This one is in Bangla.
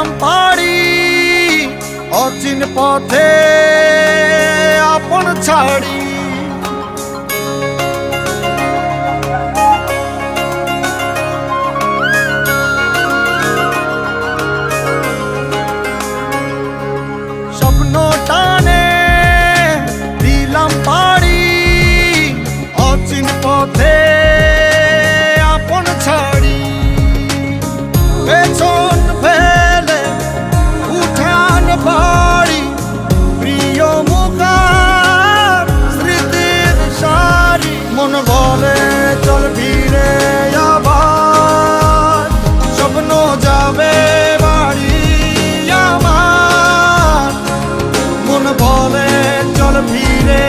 দিলাম পাড়ি অচিন পথে আপন ছাড়ি। স্বপ্ন টানে দিলাম পাড়ি অচিন পথে আপন ছাড়ি। পেছন ফেলে উঠান বাড়ি প্রিয় মুখার স্মৃতির সারি। মন বলে চল ফিরে আবার স্বপ্ন যাবে বাড়ি আমার। মন বলে চল ফিরে